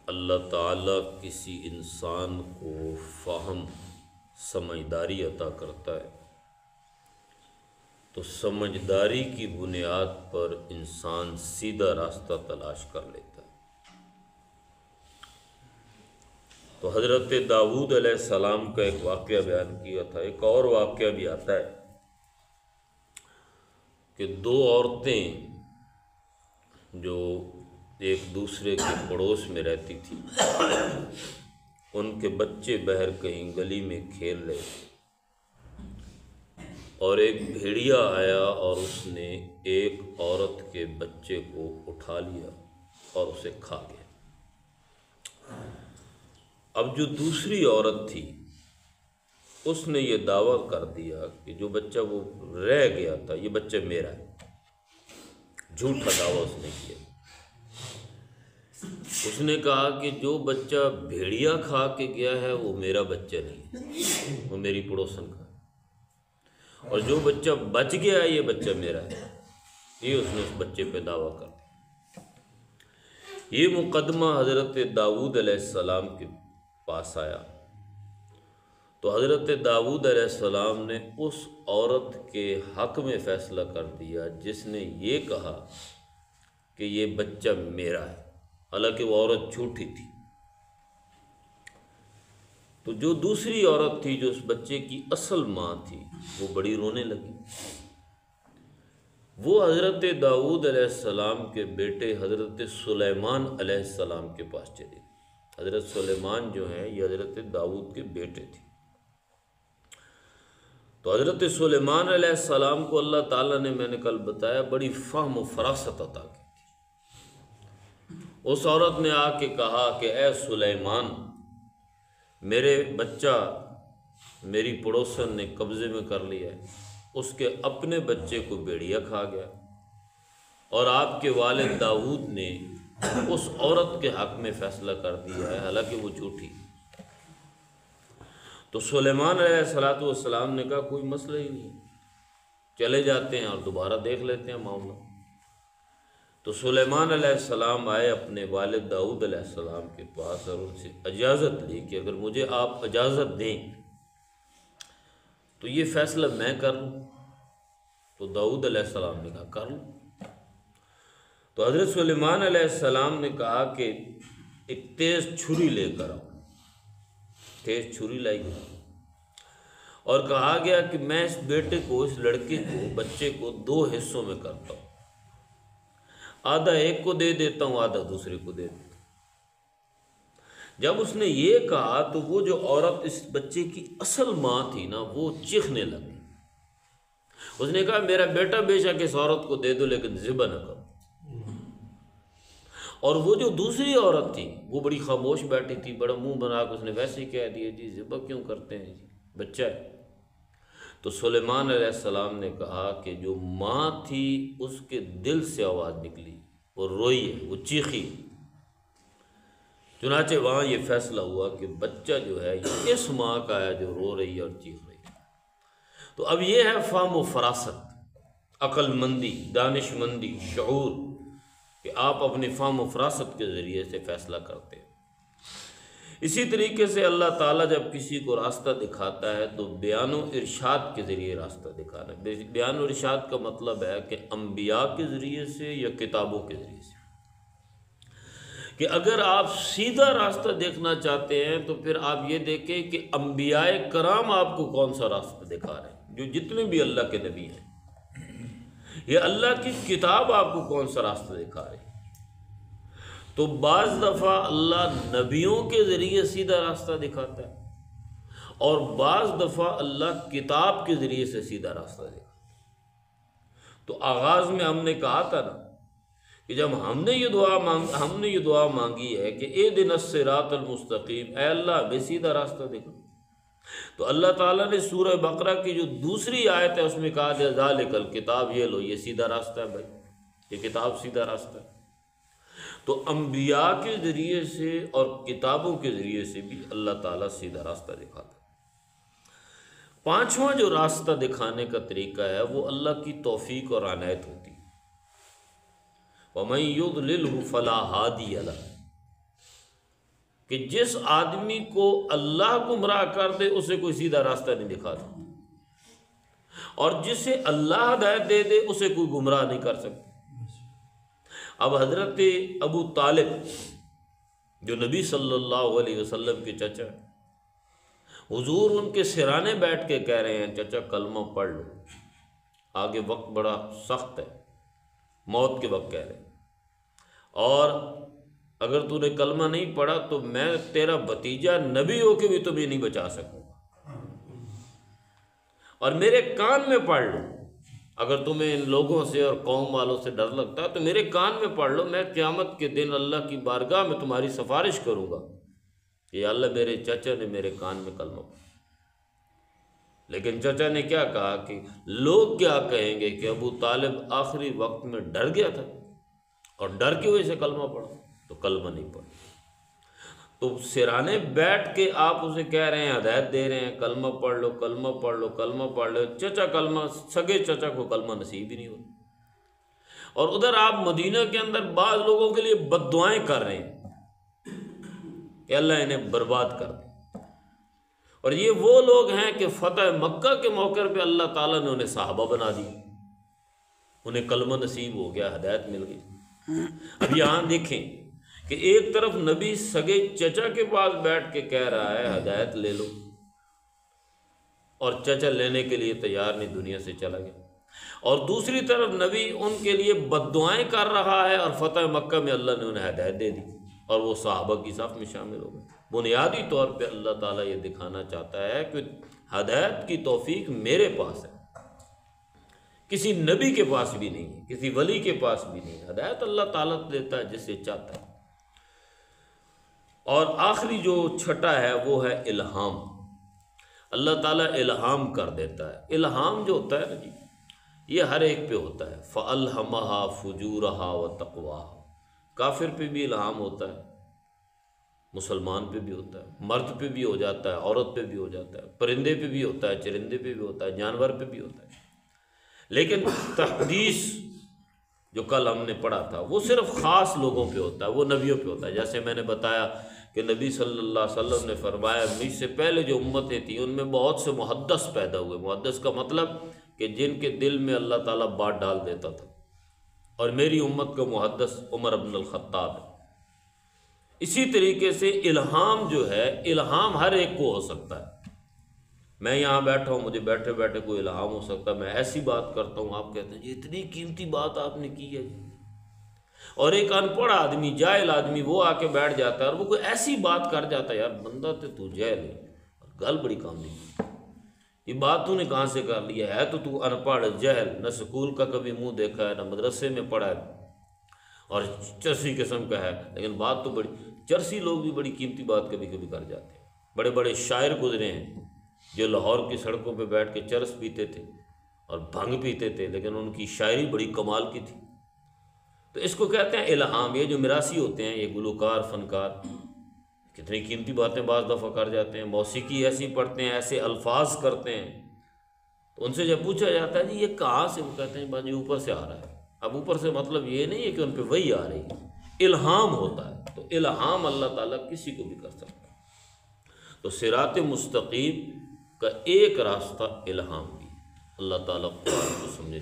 اللہ تعالیٰ کسی انسان کو فہم سمجھداری عطا کرتا ہے تو سمجھداری کی بنیاد پر انسان سیدھا راستہ تلاش کر لیتا ہے۔ تو حضرت داؤد علیہ السلام کا ایک واقعہ بیان کیا تھا۔ ایک اور واقعہ بھی آتا ہے کہ دو عورتیں جو ایک دوسرے کے پڑوس میں رہتی تھی، ان کے بچے بہر کہیں گلی میں کھیل رہے تھے اور ایک بھیڑیا آیا اور اس نے ایک عورت کے بچے کو اٹھا لیا اور اسے کھا گیا۔ اب جو دوسری عورت تھی اس نے یہ دعویٰ کر دیا کہ جو بچہ وہ رہ گیا تھا یہ بچہ میرا ہے۔ جھوٹا دعویٰ اس نے کیا۔ اس نے کہا کہ جو بچہ بھیڑیا کھا کے گیا ہے وہ میرا بچہ نہیں ہے، وہ میری پڑوسن کا ہے، اور جو بچہ بچ گیا ہے یہ بچہ میرا ہے۔ یہ اس نے اس بچے پہ دعویٰ کر دیا۔ یہ مقدمہ حضرت داؤد علیہ السلام کے پاس آیا تو حضرت داؤد علیہ السلام نے اس عورت کے حق میں فیصلہ کر دیا جس نے یہ کہا کہ یہ بچہ میرا ہے، حالانکہ وہ عورت جھوٹی تھی۔ تو جو دوسری عورت تھی جو اس بچے کی اصل ماں تھی وہ بڑی رونے لگی۔ وہ حضرت داؤد علیہ السلام کے بیٹے حضرت سلیمان علیہ السلام کے پاس چلی۔ حضرت سلیمان جو ہیں یہ حضرت داؤد کے بیٹے تھے۔ تو حضرت سلیمان علیہ السلام کو اللہ تعالیٰ نے، میں نے کل بتایا، بڑی فہم و فراست عطا کی تھی۔ اس عورت نے آ کے کہا کہ اے سلیمان، میرے بچہ میری پڑوسن نے قبضے میں کر لیا ہے، اس کے اپنے بچے کو بھیڑیا کھا گیا، اور آپ کے والد داؤد نے اس عورت کے حق میں فیصلہ کر دیا ہے، حالانکہ وہ جھوٹی۔ تو سلیمان علیہ السلام نے کہا کوئی مسئلہ ہی نہیں، چلے جاتے ہیں اور دوبارہ دیکھ لیتے ہیں معاملہ۔ تو سلیمان علیہ السلام آئے اپنے والد داؤد علیہ السلام کے پاس اور ان سے اجازت لی کہ اگر مجھے آپ اجازت دیں تو یہ فیصلہ میں کر لوں۔ تو داؤد علیہ السلام نے کہا کر لوں۔ تو حضرت سلیمان علیہ السلام نے کہا کہ ایک تیز چھری لے کر آؤ۔ تیز چھری لائی گئی اور کہا گیا کہ میں اس بیٹے کو، اس لڑکے کو، بچے کو دو حصوں میں کرتا ہوں، آدھا ایک کو دے دیتا ہوں، آدھا دوسرے کو دے دیتا ہوں۔ جب اس نے یہ کہا تو وہ جو عورت اس بچے کی اصل ماں تھی نا وہ چیخنے لگی۔ اس نے کہا میرا بیٹا بے شک اس عورت کو دے دو لیکن ذبح نہ کرو۔ اور وہ جو دوسری عورت تھی وہ بڑی خاموش بیٹھی تھی، بڑا منہ بنا کے اس نے ویسے ہی کہہ دیا جی ذبح کیوں کرتے ہیں جی، بچہ ہے۔ تو سلیمان علیہ السلام نے کہا کہ جو ماں تھی اس کے دل سے آواز نکلی، وہ روئی ہے، وہ چیخی۔ چنانچہ وہاں یہ فیصلہ ہوا کہ بچہ جو ہے یہ اس ماں کا ہے جو رو رہی ہے اور چیخ رہی ہے۔ تو اب یہ ہے فہم و فراست، عقل مندی، دانش مندی، شعور، کہ آپ اپنی فہم و فراست کے ذریعے سے فیصلہ کرتے ہیں۔ اسی طریقے سے اللہ تعالیٰ جب کسی کو راستہ دکھاتا ہے تو بیان و ارشاد کے ذریعے راستہ دکھانا ہے۔ بیان و ارشاد کا مطلب ہے کہ انبیاء کے ذریعے سے یا کتابوں کے ذریعے سے، کہ اگر آپ سیدھا راستہ دیکھنا چاہتے ہیں تو پھر آپ یہ دیکھیں کہ انبیاء کرام آپ کو کون سا راستہ دکھا رہے ہیں، جو جتنے بھی اللہ کے نبی ہیں، یہ اللہ کی کتاب آپ کو کون سا راستہ دکھا رہی ہے۔ تو بعض دفعہ اللہ نبیوں کے ذریعے سیدھا راستہ دکھاتا ہے اور بعض دفعہ اللہ کتاب کے ذریعے سے سیدھا راستہ دکھاتا ہے۔ تو آغاز میں ہم نے کہا تھا نا کہ جب ہم نے یہ دعا مانگی ہے کہ اہدنا الصراط المستقیم، اے اللہ ہمیں سیدھا راستہ دکھا، تو اللہ تعالیٰ نے سورہ بقرہ کی جو دوسری آیت ہے اس میں کہا کہ ذالک الکتاب، یہ لو یہ سیدھا راستہ ہے بھائی، یہ کتاب سیدھا راستہ ہے۔ تو انبیاء کے ذریعے سے اور کتابوں کے ذریعے سے بھی اللہ تعالیٰ سیدھا راستہ دکھاتا ہے۔ پانچواں جو راستہ دکھانے کا طریقہ ہے وہ اللہ کی توفیق اور عنایت ہوتی ہے۔ وَمَن يُضْلِلْهُ فَلَا هَادِيَ لَهُ، کہ جس آدمی کو اللہ گمراہ کر دے اسے کوئی سیدھا راستہ نہیں دکھاتا، اور جسے اللہ ہدایت دے دے اسے کوئی گمراہ نہیں کر سکتا۔ اب حضرت ابو طالب جو نبی صلی اللہ علیہ وسلم کے چچا، حضور ان کے سرانے بیٹھ کے کہہ رہے ہیں چچا کلمہ پڑھ لو، آگے وقت بڑا سخت ہے، موت کے وقت کہہ رہے ہیں، اور اگر تو نے کلمہ نہیں پڑھا تو میں تیرا بھتیجا نبی ہو کے بھی تمہیں نہیں بچا سکوں گا، اور میرے کان میں پڑھ لو، اگر تمہیں ان لوگوں سے اور قوم والوں سے ڈر لگتا ہے تو میرے کان میں پڑھ لو، میں قیامت کے دن اللہ کی بارگاہ میں تمہاری سفارش کروں گا کہ اللہ میرے چچا نے میرے کان میں کلمہ پڑھا۔ لیکن چچا نے کیا کہا کہ لوگ کیا کہیں گے کہ ابو طالب آخری وقت میں ڈر گیا تھا اور ڈر کی وجہ سے کلمہ پڑھا، تو کلمہ نہیں پڑھا۔ تو سرانے بیٹھ کے آپ اسے کہہ رہے ہیں، ہدایت دے رہے ہیں، کلمہ پڑھ لو، کلمہ پڑھ لو، کلمہ پڑھ لو، چچا کلمہ، سگے چچا کو کلمہ نصیب ہی نہیں ہوتا، اور ادھر آپ مدینہ کے اندر بعض لوگوں کے لیے بد دعائیں کر رہے ہیں کہ اللہ انہیں برباد کر دے، اور یہ وہ لوگ ہیں کہ فتح مکہ کے موقع پہ اللہ تعالیٰ نے انہیں صحابہ بنا دی، انہیں کلمہ نصیب ہو گیا، ہدایت مل گئی۔ اب یہاں دیکھیں کہ ایک طرف نبی سگے چچا کے پاس بیٹھ کے کہہ رہا ہے ہدایت لے لو، اور چچا لینے کے لیے تیار نہیں، دنیا سے چلا گیا، اور دوسری طرف نبی ان کے لیے بد دعائیں کر رہا ہے، اور فتح مکہ میں اللہ نے انہیں ہدایت دے دی اور وہ صحابہ کی صف میں شامل ہو گئے۔ بنیادی طور پہ اللہ تعالیٰ یہ دکھانا چاہتا ہے کہ ہدایت کی توفیق میرے پاس ہے، کسی نبی کے پاس بھی نہیں ہے، کسی ولی کے پاس بھی نہیں ہے، ہدایت اللہ تعالیٰ دیتا ہے جسے چاہتا ہے۔ اور آخری جو چھٹا ہے وہ ہے الہام، اللہ تعالیٰ الہام کر دیتا ہے۔ الہام جو ہوتا ہے نا جی، یہ ہر ایک پہ ہوتا ہے، فَأَلْهَمَهَا فُجُورَهَا وَتَقْوَاهَا، کافر پہ بھی الہام ہوتا ہے، مسلمان پہ بھی ہوتا ہے، مرد پہ بھی ہو جاتا ہے، عورت پہ بھی ہو جاتا ہے، پرندے پہ بھی ہوتا ہے، چرندے پہ بھی ہوتا ہے، جانور پہ بھی ہوتا ہے، لیکن تحدیث جو کل ہم نے پڑھا تھا وہ صرف خاص لوگوں پہ ہوتا ہے، وہ نبیوں پہ ہوتا ہے۔ جیسے میں نے بتایا کہ نبی صلی اللہ علیہ وسلم نے فرمایا مجھ سے پہلے جو امتیں تھیں ان میں بہت سے محدث پیدا ہوئے، محدث کا مطلب کہ جن کے دل میں اللہ تعالیٰ بات ڈال دیتا تھا، اور میری امت کا محدث عمر بن الخطاب ہے۔ اسی طریقے سے الہام جو ہے، الہام ہر ایک کو ہو سکتا ہے۔ میں یہاں بیٹھا ہوں، مجھے بیٹھے بیٹھے کوئی الہام ہو سکتا ہے، میں ایسی بات کرتا ہوں، آپ کہتے ہیں جی اتنی قیمتی بات آپ نے کی ہے جی، اور ایک ان پڑھ آدمی، جاہل آدمی وہ آ کے بیٹھ جاتا ہے اور وہ کوئی ایسی بات کر جاتا ہے، یار بندہ تو جاہل ہے اور گل بڑی کام دی، یہ بات تو نے کہاں سے کر لی ہے تو ان پڑھ جاہل، نہ سکول کا کبھی منہ دیکھا ہے، نہ مدرسے میں پڑھا ہے، اور چرسی قسم کا ہے، لیکن بات تو بڑی، چرسی لوگ بھی بڑی قیمتی بات کبھی کبھی کر جاتے ہیں۔ بڑے بڑے شاعر گزرے ہیں جو لاہور کی سڑکوں پہ بیٹھ کے چرس پیتے تھے اور بھنگ پیتے تھے، لیکن ان کی شاعری بڑی کمال کی تھی۔ تو اس کو کہتے ہیں الہام۔ یہ جو میراثی ہوتے ہیں، یہ گلوکار، فنکار کتنی قیمتی باتیں بعض دفعہ کر جاتے ہیں، موسیقی ایسی پڑھتے ہیں، ایسے الفاظ کرتے ہیں، تو ان سے جب پوچھا جاتا ہے جی یہ کہاں سے، وہ کہتے ہیں بس یہ اوپر سے آ رہا ہے۔ اب اوپر سے مطلب یہ نہیں ہے کہ ان پہ وہی آ رہی ہے، الہام ہوتا ہے۔ تو الہام اللہ تعالیٰ کسی کو بھی کر سکتا ہے۔ تو صراط مستقیم کا ایک راستہ الہام بھی، اللہ تعالیٰ قرآن کو سمجھے